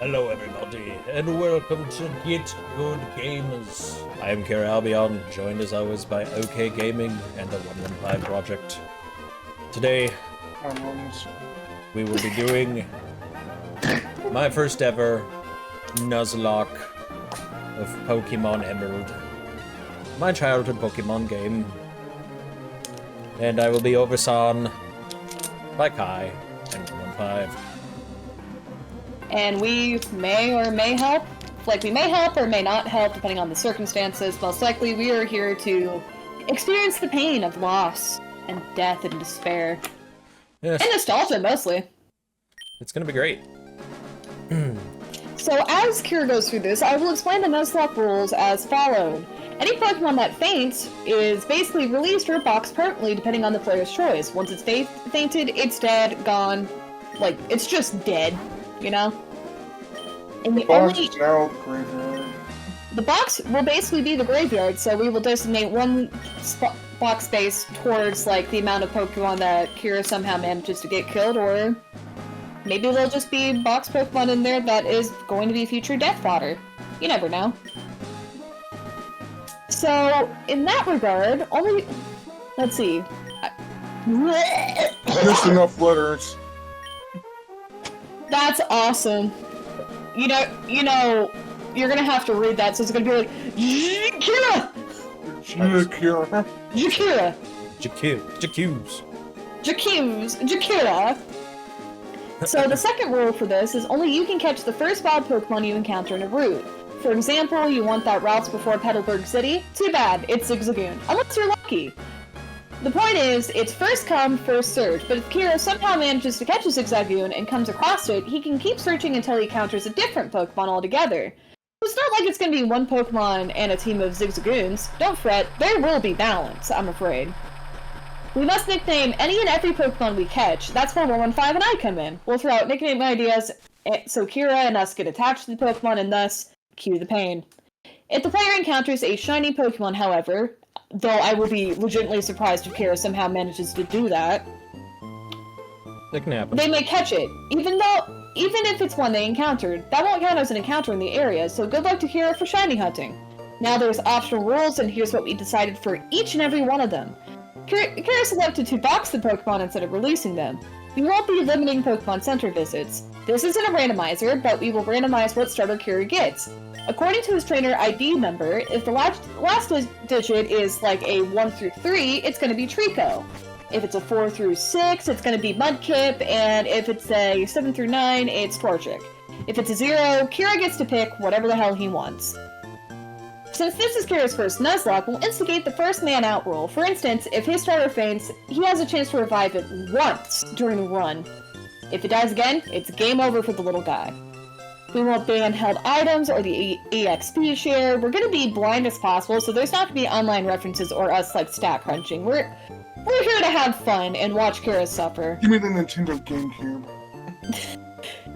Hello everybody, and welcome to Get Good Gamers. I am Kira Albion, joined as always by OK Gaming and the 115 Project. Today, we will be doing my first ever Nuzlocke of Pokemon Emerald, my childhood Pokemon game. And I will be oversawn by Kai and 115. And we may or may help. Like, we may help or may not help, depending on the circumstances. Most likely, we are here to experience the pain of loss and death and despair. Yes. And nostalgia, mostly. It's gonna be great. So, as Kira goes through this, I will explain the Nuzlocke rules as followed. Any Pokemon that faints is basically released or boxed permanently, depending on the player's choice. Once it's fainted, it's dead, gone. Like, it's just dead. You know? And the box is now graveyard. The box will basically be the graveyard, so we will designate one box space towards, like, the amount of Pokemon that Kira somehow manages to get killed, or maybe there'll just be box Pokemon in there that is going to be future death fodder. You never know. So, in that regard, only... Let's see. Just enough letters. That's awesome. You know, you're gonna have to read that, so it's gonna be like, Kira! Kira. Jakira. Jakira. So the second rule for this is only you can catch the first wild Pokemon you encounter in a route. For example, you want that routes before Petalburg City? Too bad, it's Zigzagoon. Unless you're lucky. The point is, it's first come, first served, but if Kira somehow manages to catch a Zigzagoon and comes across it, he can keep searching until he encounters a different Pokemon altogether. It's not like it's going to be one Pokemon and a team of Zigzagoons. Don't fret, there will be balance, I'm afraid. We must nickname any and every Pokemon we catch. That's where 115 and I come in. We'll throw out nickname ideas so Kira and us get attached to the Pokemon and thus cue the pain. If the player encounters a shiny Pokemon, however, though I will be legitimately surprised if Kira somehow manages to do that, It can happen. they may catch it, even if it's one they encountered. That won't count as an encounter in the area, so good luck to Kira for shiny hunting. Now there's optional rules, and here's what we decided for each and every one of them. Kira selected to box the Pokemon instead of releasing them. We won't be limiting Pokemon Center visits. This isn't a randomizer, but we will randomize what starter Kira gets. According to his trainer ID number, if the last digit is like a 1 through 3, it's going to be Trico. If it's a 4 through 6, it's going to be Mudkip, and if it's a 7 through 9, it's Torchic. If it's a 0, Kira gets to pick whatever the hell he wants. Since this is Kira's first Nuzlocke, we'll instigate the first man out rule. For instance, if his starter faints, he has a chance to revive it once during the run. If it dies again, it's game over for the little guy. We won't ban held items or the EXP share. We're gonna be blind as possible, so there's not gonna be online references or us like stat crunching. We're here to have fun and watch Kira suffer. Give me the Nintendo GameCube.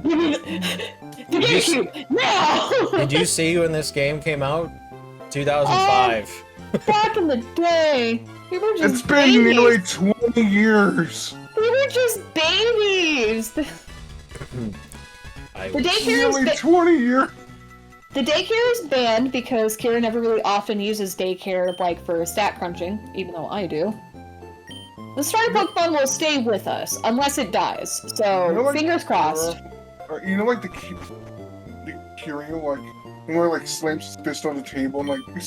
The GameCube now. Did you see when this game came out? 2005. Back in the day, we were just It's been babies. nearly 20 years. We were just babies. The Nearly 20 years. The daycare is banned because Kira never really often uses daycare like for stat crunching, even though I do. The starter Pokemon will stay with us unless it dies, so You know, like, fingers crossed. You know, like the Kiryu, like, you know, like slams his fist on the table and like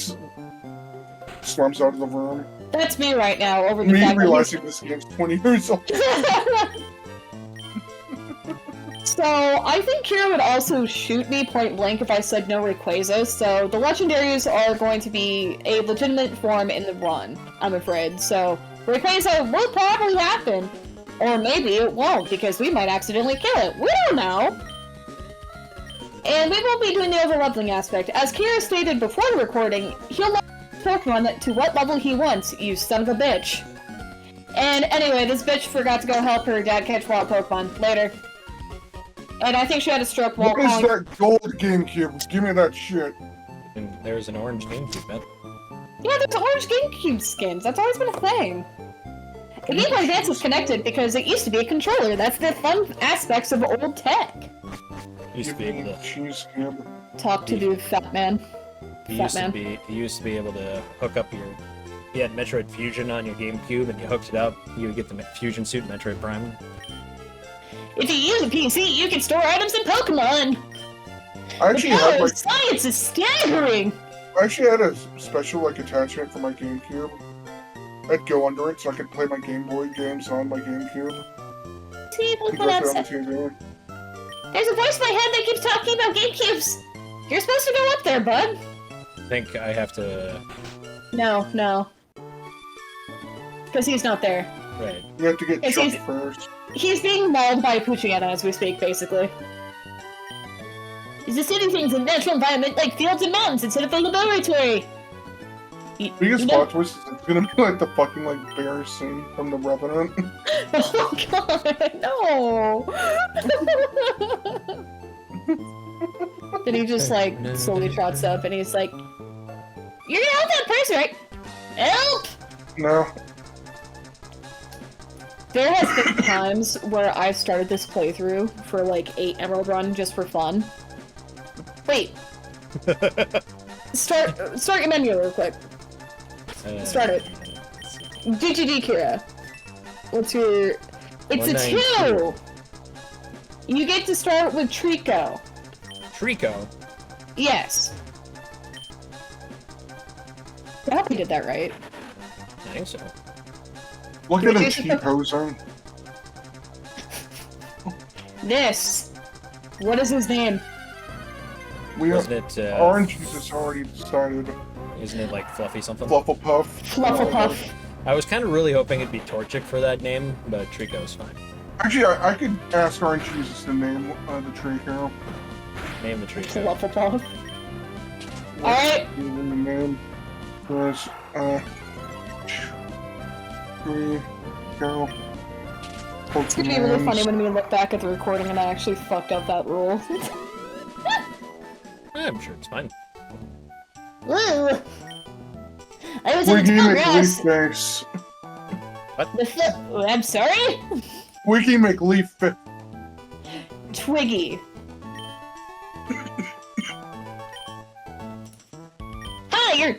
slams out of the room. That's me right now over the Me fact realizing this game's 20 years old. So, I think Kira would also shoot me point blank if I said no Rayquaza, so the legendaries are going to be a legitimate form in the run, I'm afraid. So, Rayquaza will probably happen, or maybe it won't, because we might accidentally kill it. We don't know! And we won't be doing the overleveling aspect. As Kira stated before the recording, he'll level Pokemon to what level he wants, you son of a bitch. And anyway, this bitch forgot to go help her dad catch wild Pokemon. Later. And I think she had a stroke while What is calling... that gold GameCube? Give me that shit. And there's an orange GameCube, man. Yeah, there's orange GameCube skins. That's always been a thing. The Game Boy Advance is connected because it used to be a controller. That's the fun aspects of old tech. Used to be able to. Cheese cube. Talk to the fat man. You Fat man. used to be able to hook up your. You had Metroid Fusion on your GameCube, and you hooked it up. You would get the Fusion Suit Metroid Prime. If you use a PC, you can store items in Pokemon. I actually The had power like of science is staggering. I actually had a special like attachment for my GameCube. I'd go under it so I could play my Game Boy games on my GameCube. See, look Could what go I'm through on the saying. TV. There's a voice in my head that keeps talking about GameCubes. You're supposed to go up there, bud. I think I have to. No. Because he's not there. Right. You have to get Yes, jumped he's- first. He's being mauled by a Poochyena as we speak, basically. Is the city things in natural environment like fields and mountains instead of a laboratory? Biggest plot twist is it's gonna be like the fucking like bear scene from The Revenant. Oh god, no! Then he just like slowly trots up and he's like, "You're gonna help that person, right? Help!" No. There has been times where I've started this playthrough for like 8 Emerald Run just for fun. Wait. Start your menu real quick. Start it. GGG Kira. What's your... It's a 2! You get to start with Trico. Trico. Yes. I hope you did that right. I think so. Look at him T-posing. This. What is his name? We are... Wasn't it? Orange Jesus already decided. Isn't it like Fluffy something? Flufflepuff. Flufflepuff. I was kind of really hoping it'd be Torchic for that name, but Trico's fine. Actually, I could ask Orange Jesus to name the tree hero. Name the Trico. Flufflepuff. Alright. The name was tree hero. It's gonna be really funny when we look back at the recording and I actually fucked up that rule. I'm sure it's fine. Woo! I was in Wiki the grass. McLeaf face. I'm sorry? Wiki McLeaf face. Twiggy. Hi, you're...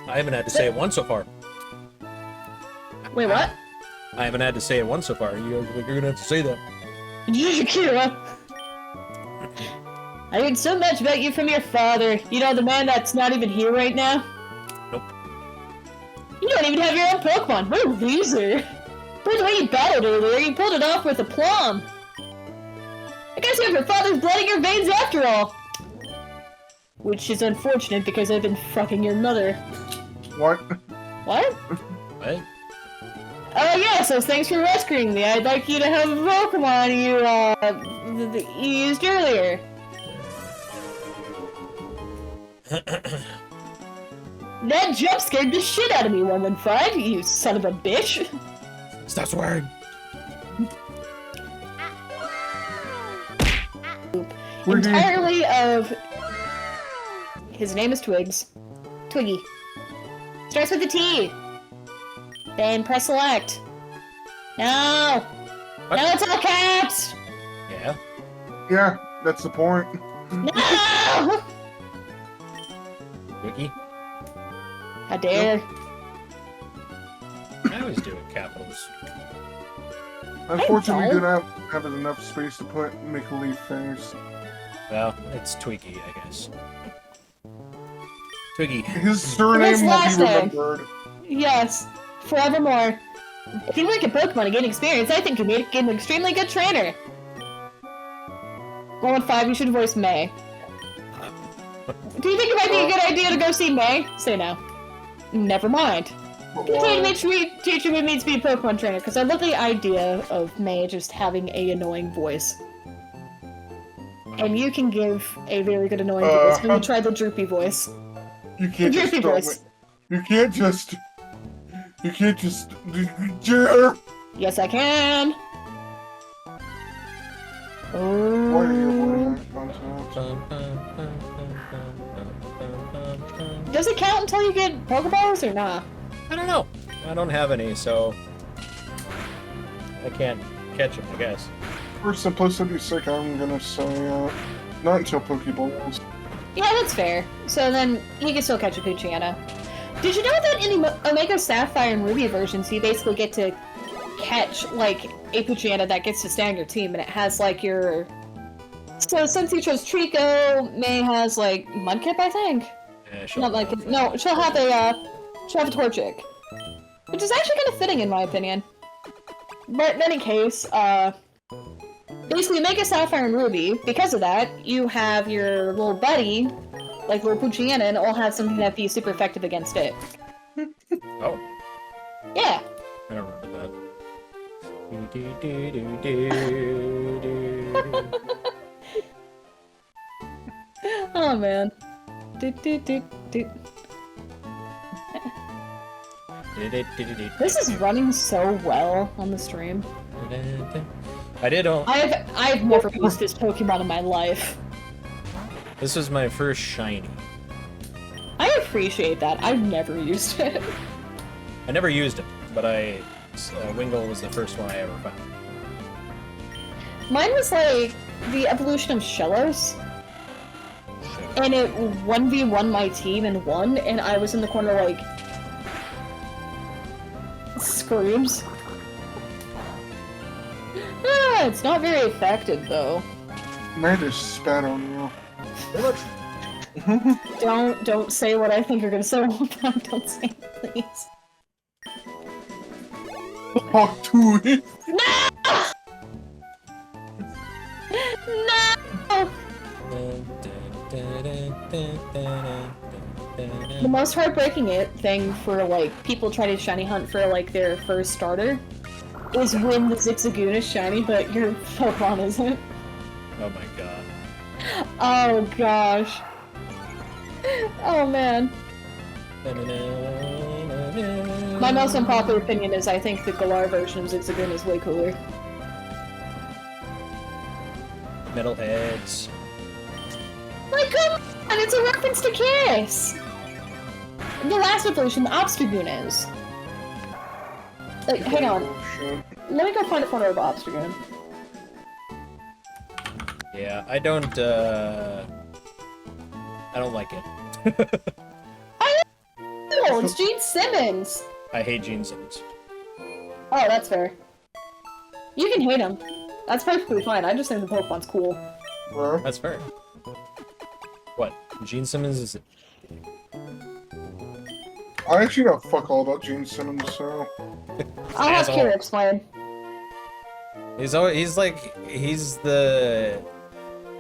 I haven't had to say it once so far. Wait, what? I haven't had to say it once so far. You're gonna have to say that. Kira. I heard so much about you from your father. You know, the man that's not even here right now? Nope. You don't even have your own Pokemon. What a loser. By the way you battled earlier, you pulled it off with aplomb. I guess you have your father's blood in your veins after all. Which is unfortunate because I've been fucking your mother. What? What? What? Oh yeah, so thanks for rescuing me. I'd like you to have a Pokemon you used earlier. That jump scared the shit out of me, 115, you son of a bitch. Stop swearing. Entirely of... His name is Twigs. Twiggy. Starts with a T. Then press select. No! What? No, it's all caps! Yeah. Yeah, that's the point. No! Wiki. How dare. I always do it capitals. Unfortunately, we don't. didn't have enough space to put McLeaf face. Well, it's Twiggy, I guess. Twiggy. His surname His will last be name. remembered. Yes, forevermore. If you like a Pokemon and gain experience, I think you made an extremely good trainer. 115, you should voice May. Do you think it might be a good idea to go see May? Say no. Never mind. But Continue to why? make sure we teach you what it means to be a Pokemon trainer, because I love the idea of May just having a annoying voice. And you can give a very good annoying voice when you try the droopy voice. You can't just Droopy throw voice. it. You can't just. Yes, I can. Why are you avoiding Oh. that concept? Does it count until you get Pokeballs or nah? I don't know. I don't have any, so... I can't catch him, I guess. For simplicity's sake, I'm gonna say, not until Pokeballs. Yeah, that's fair. So then, you can still catch a Poochyena. Did you know that in the Omega Sapphire and Ruby versions, you basically get to catch, like, a Poochyena that gets to stay on your team, and it has, like, your... So since you chose Trico, May has, like, Mudkip, I think? Yeah, she'll Not like... No, she'll have a Torchic. Which is actually kind of fitting, in my opinion. But in any case, basically, Omega Sapphire and Ruby, because of that, you have your little buddy, like little Poochyena, and it'll have something that'd be super effective against it. Oh. Yeah. I don't remember that. Oh man. This is running so well on the stream. I did all. I've never used this Pokemon in my life. This was my first shiny. I appreciate that. I've never used it. I never used it, but Wingull was the first one I ever found. Mine was like the evolution of Shellos. And it 1v1 my team and won, and I was in the corner like... Screams. Ah, it's not very effective, though. Might have spat on you. Don't say what I think you're gonna say. Don't say it, please. Talk to it! No! No! The most heartbreaking thing for, like, people trying to shiny hunt for, like, their first starter is when the Zigzagoon is shiny, but your Pokemon isn't. Oh my god. Oh gosh. Oh man. My most unpopular opinion is I think the Galar version of Zigzagoon is way cooler. Metalheads. Like, come on, it's a reference to Kiss! The last evolution, the Obstagoon is. Like, hang on. Oh, shit. Let me go find a photo of Obstagoon. Yeah, I don't like it. Oh, it's Gene Simmons! I hate Gene Simmons. Oh, that's fair. You can hate him. That's perfectly fine, I just think the Pokemon's cool. Bro. That's fair. What? Gene Simmons is... I actually know fuck all about Gene Simmons, so... I'll have Asshole. Kira explain. He's the...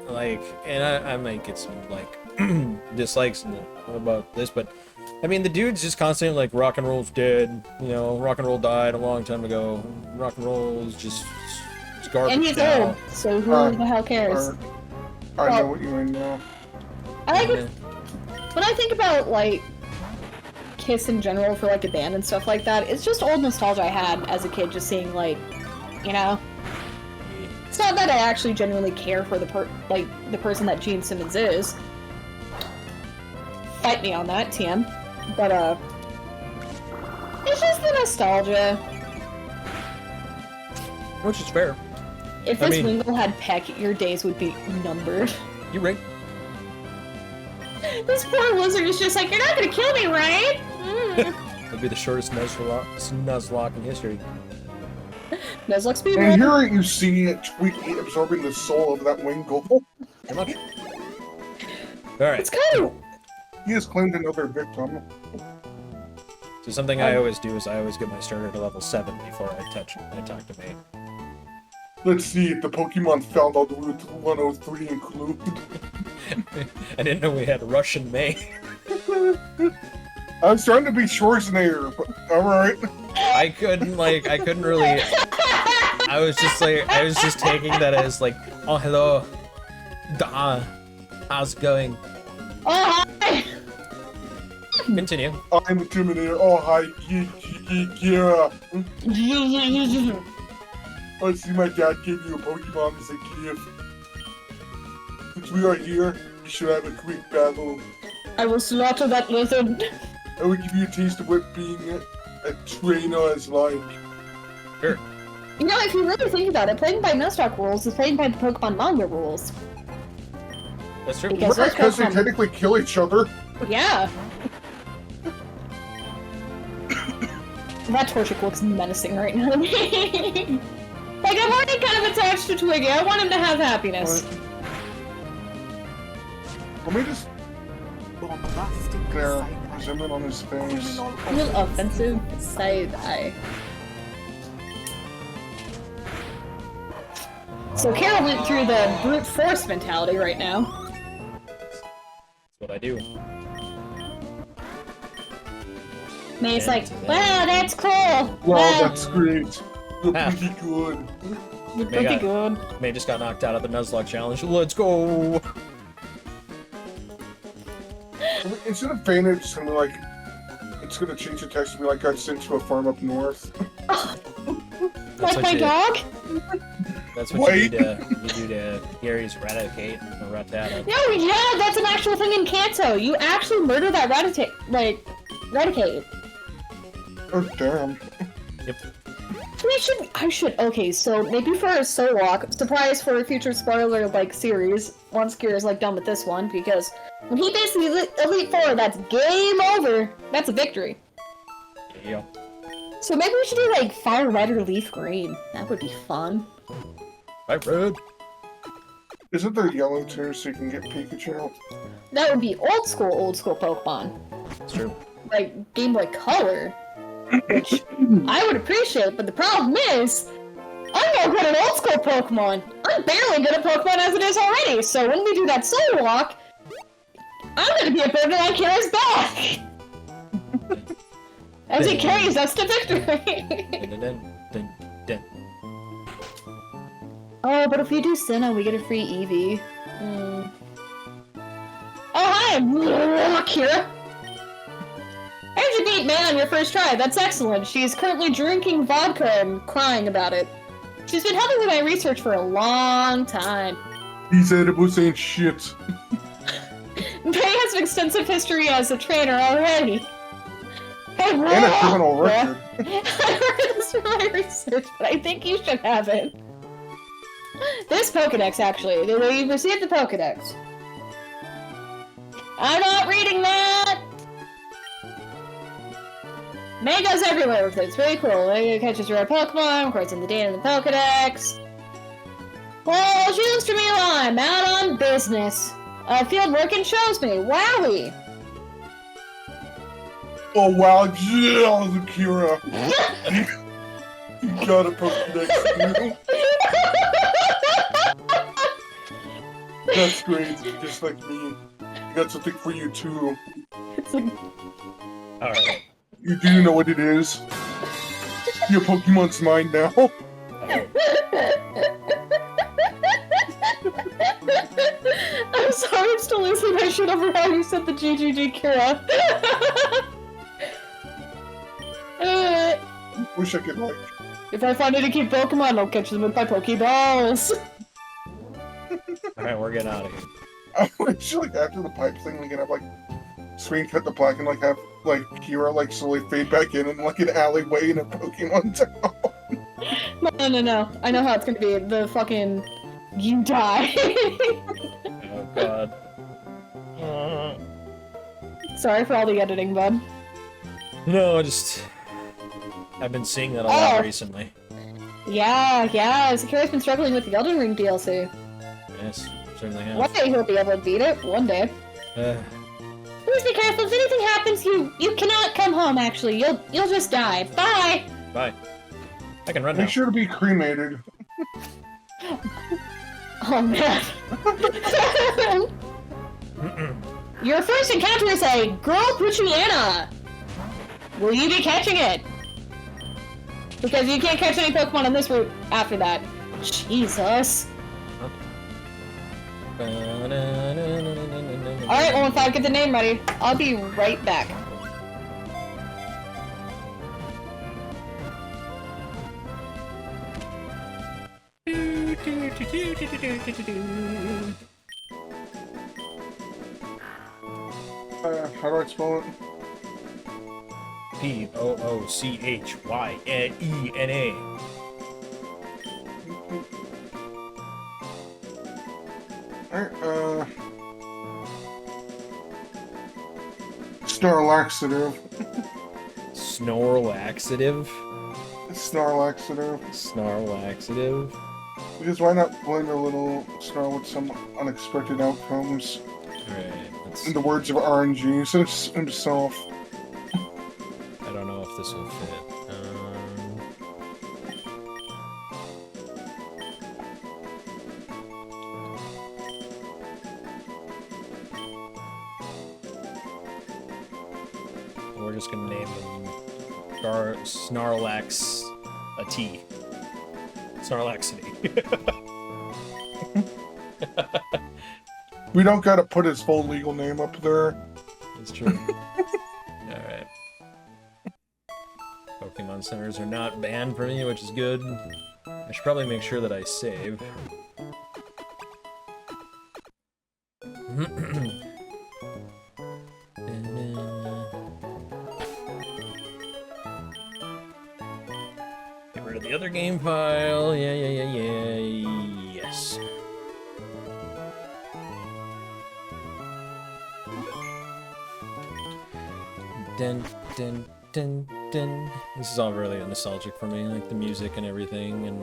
Like, and I might get some, like, dislikes about this, but... I mean, the dude's just constantly like, rock and roll's dead, you know, rock and roll died a long time ago, rock and roll is just garbage And he's now. old, so who the hell cares? I know what you mean now. I like it. When I think about, like, Kiss in general for, like, a band and stuff like that, it's just old nostalgia I had as a kid, just seeing, like, you know? It's not that I actually genuinely care for the person that Gene Simmons is. Fight me on that, TM. But, it's just the nostalgia. Which is fair. If this Wingull had Peck, your days would be numbered. You're right. This poor lizard is just like, you're not gonna kill me, right? It'd be the shortest Nuzlocke in history. Nuzlocke speed And run. here you see it tweaking, absorbing the soul of that Wingull. Pretty much. Alright. It's kind of... He has claimed another victim. So something I always do is I always get my starter to level 7 before I talk to May. Let's see if the Pokemon found out Route 103 include. I didn't know we had Russian May. I was trying to be Schwarzenegger, but alright. I couldn't really... I was just taking that as like, oh hello, how's it going? Oh, hi! Continue. I'm the Terminator. Oh, hi, Kira. I see my dad gave you a Pokemon as a gift. Since we are here, we should have a quick battle. I will slaughter that lizard. I will give you a taste of what being a trainer is like. Sure. You know, if you really think about it, playing by Nuzlocke rules is playing by the Pokemon manga rules. That's true. Because those Because they Pokemon... technically kill each other. Yeah. That Torchic looks menacing right now. Like, I'm already kind of attached to Twiggy. I want him to have happiness. Let me just... There, zoom in on his face. Real offensive side eye. So Kara went through the brute force mentality right now. That's what I do. May's like, wow, that's cool! Wow, that's great. You're Ah. pretty good. You're May pretty got- good. May just got knocked out of the Nuzlocke challenge. Let's go! Instead of fainting, it's gonna be like... It's gonna change the text to be like, got sent to a farm up north. Like my dog? That's what you do to Gary's Raticate or Rattata. No, yeah, that's an actual thing in Kanto. You actually murder that Raticate. Oh, damn. Yep. Okay, so maybe for a Solok, surprise for a future spoiler, series, once Kira's, done with this one, because when he basically Elite Four, that's game over! That's a victory. Yeah. So maybe we should do, Fire Red or Leaf Green. That would be fun. Right, Red. Isn't there yellow too, so you can get Pikachu? That would be old school Pokemon. It's true. Like Game Boy Color. Which I would appreciate, but the problem is, I'm no good at old school Pokemon. I'm barely good at Pokemon as it is already, so when we do that Soul Walk, I'm gonna be a burden on Kira's back! As he carries us to victory! Oh, but if we do Sinnoh, we get a free Eevee. Oh, hi! Kira! I heard you beat Man on your first try. That's excellent. She's currently drinking vodka and crying about it. She's been helping with my research for a long time. These edibles ain't shit. May has an extensive history as a trainer already. Hey, And a criminal record. I heard this from my research, but I think you should have it. This Pokedex, actually. You received the Pokedex. I'm not reading that! May goes everywhere with it. It's really cool. It catches rare Pokemon, records in the data in the Pokedex. Well, she looks to me while I'm out on business. Field work and shows me. Wowie! Oh wow, yeah, Akira. You got a Pokedex too. That's great, just like me. I got something for you too. It's like... Alright. You do know what it is. Your Pokemon's mine now. I'm sorry, I'm still losing my shit over how you said the GGG Kira. Wish I could If I find any cute Pokemon, I'll catch them with my Pokeballs. Alright, we're getting out of here. I wish after the pipe thing we can have screen cut the black and have Kira slowly fade back in an alleyway in a Pokemon town. No. I know how it's gonna be. The fucking... You die. Oh god. Sorry for all the editing, bud. No, I've been seeing that a lot recently. Yeah. Sakura's been struggling with the Elden Ring DLC. Yes, certainly have. One day he'll be able to beat it. One day. Please be careful. If anything happens, you cannot come home. Actually, you'll just die. Bye. Bye. I can run now. Make sure to be cremated. Oh man. Your first encounter is a girl Puchiana. Will you be catching it? Because you can't catch any Pokemon on this route after that. Jesus. Alright, well, if I get the name ready, I'll be right back. How do I spell it? Poochhyena. Alright, Snarlaxative. Snorlaxative? Snarlaxative. Snarlaxative? Because why not blend a little snarl with some unexpected outcomes? Alright, let's... In the words of RNG himself. I don't know if this will fit. We're just gonna name him Snarlax a T. Snarlaxity. We don't gotta put his full legal name up there. That's true. Alright. Pokemon centers are not banned for me, which is good. I should probably make sure that I save. Get rid of the other game file. Yeah. Yes. Dun, dun, dun, dun. This is all really nostalgic for me, like the music and everything, and...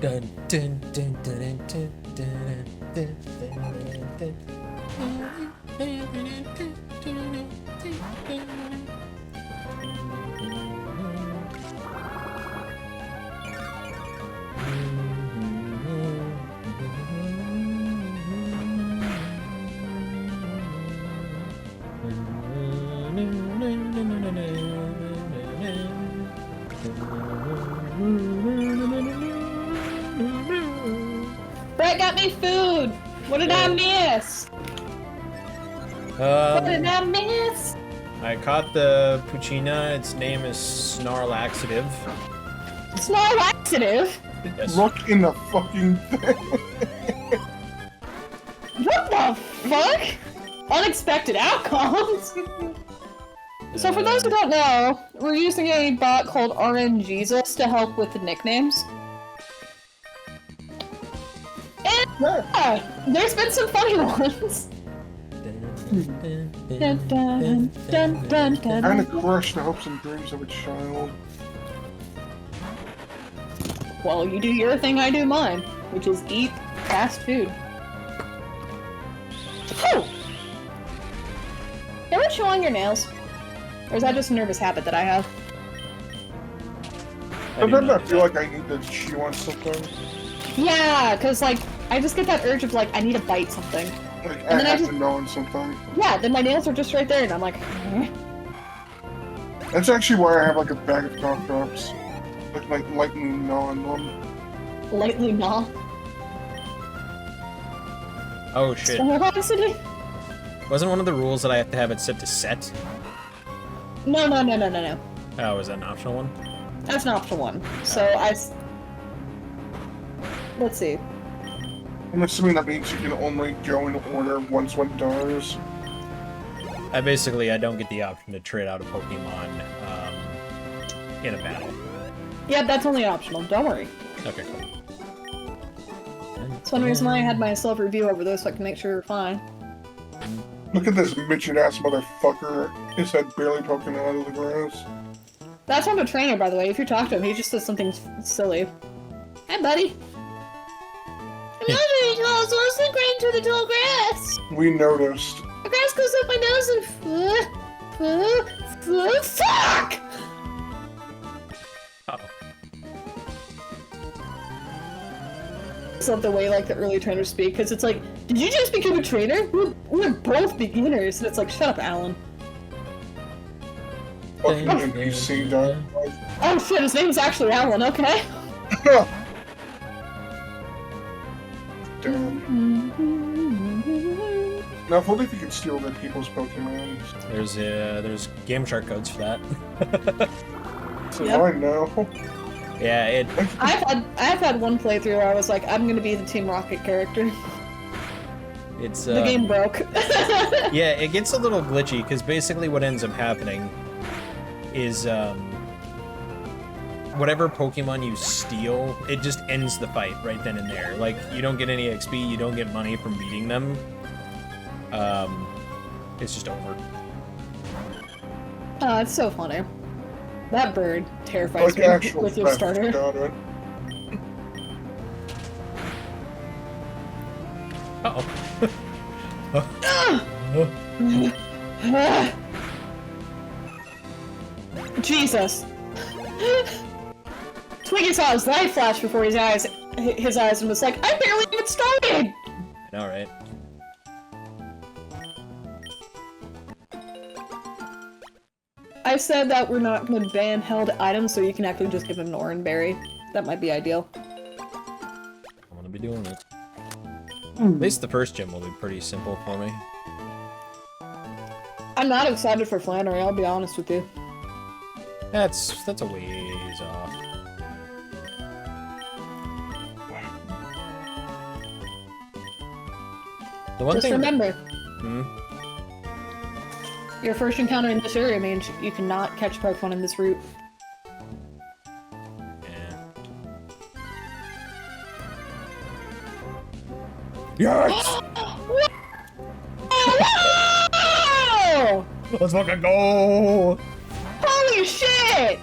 Dun, dun, dun, dun, dun, dun, dun, dun, Brett got me food! What did I miss? What did I miss? I caught the Puccina. Its name is Snarlaxative. Snarlaxative? Yes. Look in the fucking thing. What the fuck? Unexpected outcomes? So for those who don't know, we're using a bot called RNGesus to help with the nicknames. And there's been some funny ones. Dun, dun, dun, dun, dun. Kinda crushed the hopes and dreams of a child. Well, you do your thing, I do mine, which is eat fast food. Whew! Ever chew on your nails? Or is that just a nervous habit that I have? Sometimes I feel like I need to chew on something. Yeah, cause like, I just get that urge of like, I need to bite something. Like, And then I I have just- to gnaw on something. Yeah, then my nails are just right there, and I'm like, eh. That's actually why I have like a bag of cough drops. Like lightly gnaw on them. Lightly gnaw. Oh shit. Velocity? Wasn't one of the rules that I have to have it set to set? No. Oh, is that an optional one? That's an optional one. So let's see. I'm assuming that means you can only go in order once one does. I don't get the option to trade out a Pokemon in a battle. Yeah, that's only optional. Don't worry. Okay, cool. That's one reason why I had my self-review over this, so I can make sure you're fine. Look at this midget-ass motherfucker. His head barely poking out of the grass. That's from a trainer, by the way. If you talk to him, he just says something silly. Hey, buddy. I'm not very tall, so I'll sit right into the tall grass. We noticed. The grass goes up my nose and... Fuck! Uh-oh. I love the way, like, the early trainers speak, because it's like, did you just become a trainer? We're both beginners. And it's like, shut up, Alan. Fucking NPC dialogue. Oh shit, his name's actually Alan, okay? Damn. Now, if only if you could steal other people's Pokemon. There's Game Shark codes for that. So Yep. now I know. Yeah, I've had one playthrough where I was like, I'm gonna be the Team Rocket character. It's The game broke. yeah, it gets a little glitchy because basically what ends up happening is whatever Pokemon you steal, it just ends the fight right then and there. Like, you don't get any XP, you don't get money from beating them. It's just over. Oh, it's so funny. That bird terrifies Like me actual with your theft, starter. got it. Uh-oh. Jesus. Twiggy saw his light flash before his eyes and was like, I barely even started! I know, right? I said that we're not going to ban held items so you can actually just give him an Oran Berry. That might be ideal. I'm gonna be doing it. At least the first gym will be pretty simple for me. I'm not excited for Flannery, I'll be honest with you. That's a ways off. The one Just thing. remember, Hmm? your first encounter in this area means you cannot catch Pokemon in this route. Yeah. Yes! Oh! Let's fucking go! Holy shit!